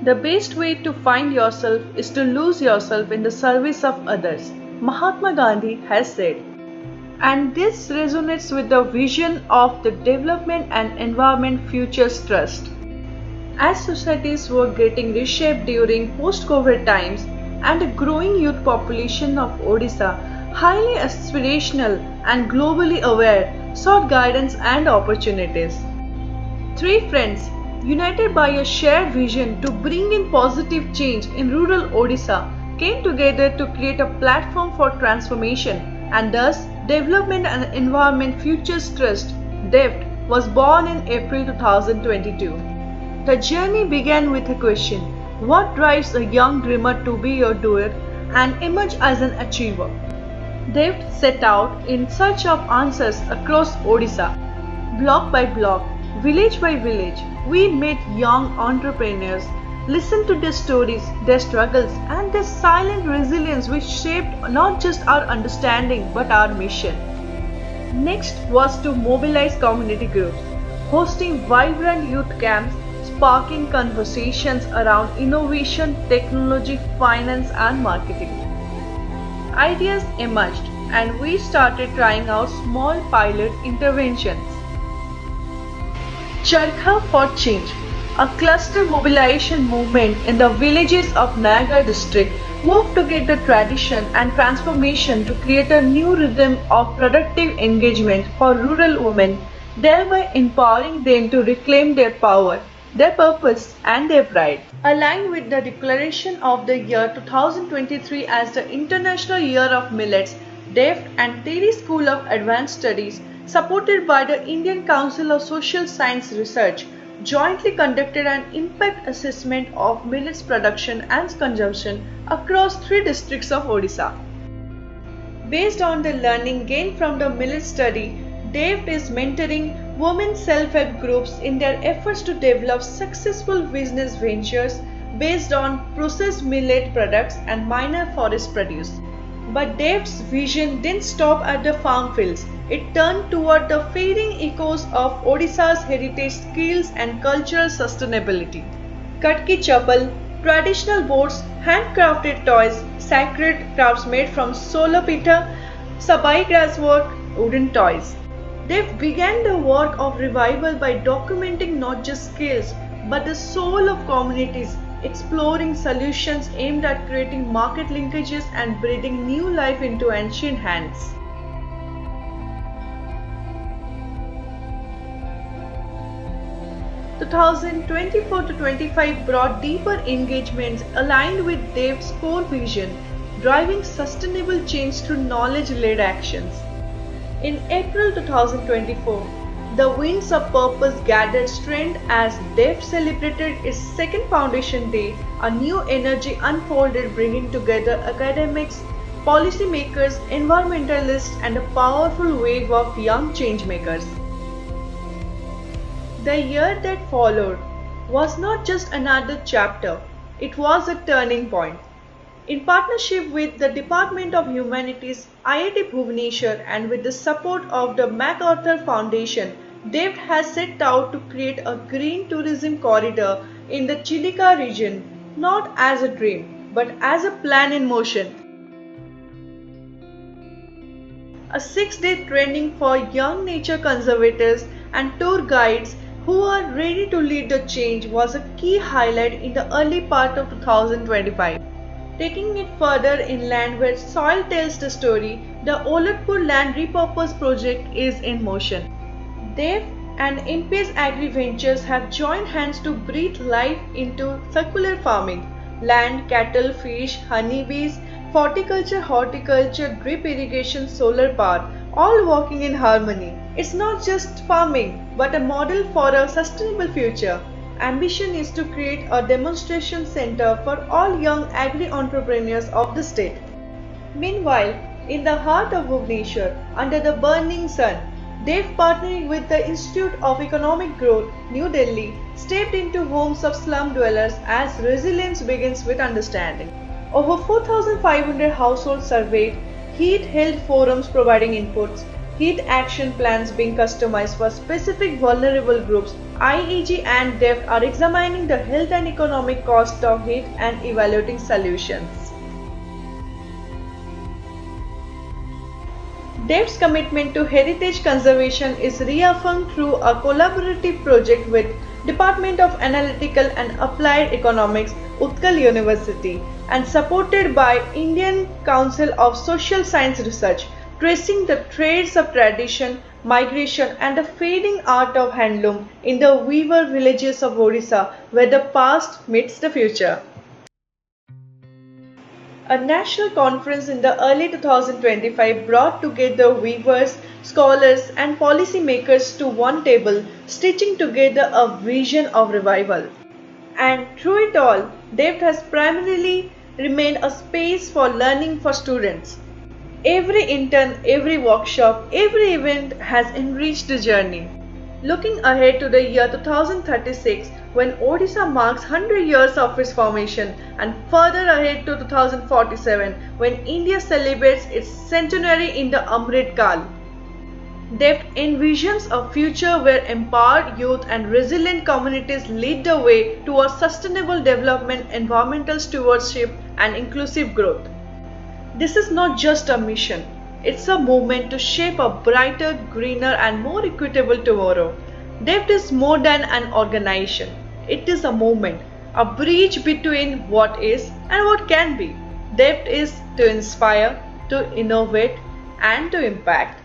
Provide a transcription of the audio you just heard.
The best way to find yourself is to lose yourself in the service of others, Mahatma Gandhi has said. And this resonates with the vision of the Development and Environment Futures Trust. As societies were getting reshaped during post-COVID times and a growing youth population of Odisha, highly aspirational and globally aware, sought guidance and opportunities. Three friends, united by a shared vision to bring in positive change in rural Odisha, came together to create a platform for transformation, and thus Development and Environment Futures Trust (DEFT) was born in April 2022. The journey began with a question: what drives a young dreamer to be a doer and emerge as an achiever? DEFT set out in search of answers across Odisha. Block by block, village by village, we met young entrepreneurs, listened to their stories, their struggles, and their silent resilience which shaped not just our understanding but our mission. Next was to mobilize community groups, hosting vibrant youth camps, sparking conversations around innovation, technology, finance, and marketing. Ideas emerged, and we started trying out small pilot interventions. Charkha for Change, a cluster mobilization movement in the villages of Nagar district, wove together tradition and transformation to create a new rhythm of productive engagement for rural women, thereby empowering them to reclaim their power, their purpose, and their pride. Aligned with the declaration of the year 2023 as the International Year of Millets, DEFT and TERI School of Advanced Studies, supported by the Indian Council of Social Science Research, jointly conducted an impact assessment of millets production and consumption across 3 districts of Odisha. Based on the learning gained from the millet study, DEFT is mentoring women self-help groups in their efforts to develop successful business ventures based on processed millet products and minor forest produce. But DEFT's vision didn't stop at the farm fields. It turned toward the fading echoes of Odisha's heritage skills and cultural sustainability. Katki Chapal, traditional boats, handcrafted toys, sacred crafts made from solar pita, sabai grasswork, wooden toys. DEFT began the work of revival by documenting not just skills but the soul of communities, exploring solutions aimed at creating market linkages and breathing new life into ancient hands. The 2024-25 brought deeper engagements aligned with DEFT's core vision, driving sustainable change through knowledge-led actions. In April 2024, the Winds of Purpose gathered strength as DEFT celebrated its second Foundation Day. A new energy unfolded, bringing together academics, policymakers, environmentalists, and a powerful wave of young changemakers. The year that followed was not just another chapter, it was a turning point. In partnership with the Department of Humanities, IIT Bhubaneswar, and with the support of the MacArthur Foundation, DEFT has set out to create a green tourism corridor in the Chilika region, not as a dream, but as a plan in motion. A 6-day training for young nature conservators and tour guides who are ready to lead the change was a key highlight in the early part of 2025. Taking it further inland where soil tells the story, the Olatpur Land Repurpose project is in motion. DEFT and MPS Agri Ventures have joined hands to breathe life into circular farming. Land, cattle, fish, honeybees, horticulture, drip irrigation, solar power, all working in harmony. It's not just farming, but a model for a sustainable future. Ambition is to create a demonstration center for all young agri-entrepreneurs of the state. Meanwhile, in the heart of Bhubaneswar, under the burning sun, DEFT, partnering with the Institute of Economic Growth, New Delhi, stepped into homes of slum dwellers as resilience begins with understanding. Over 4,500 households surveyed, heat-held forums providing inputs, heat action plans being customized for specific vulnerable groups. IEG and DEFT are examining the health and economic cost of heat and evaluating solutions. DEFT's commitment to heritage conservation is reaffirmed through a collaborative project with Department of Analytical and Applied Economics, Utkal University, and supported by Indian Council of Social Science Research, tracing the threads of tradition, migration, and the fading art of handloom in the weaver villages of Odisha, where the past meets the future. A national conference in the early 2025 brought together weavers, scholars, and policymakers to one table, stitching together a vision of revival. And through it all, DEFT has primarily remained a space for learning for students. Every intern, every workshop, every event has enriched the journey. Looking ahead to the year 2036, when Odisha marks 100 years of its formation, and further ahead to 2047, when India celebrates its centenary in the Amrit Kal. DEFT envisions a future where empowered youth and resilient communities lead the way towards sustainable development, environmental stewardship, and inclusive growth. This is not just a mission, it's a movement to shape a brighter, greener, and more equitable tomorrow. DEFT is more than an organization. It is a movement, a bridge between what is and what can be. DEFT is to inspire, to innovate, and to impact.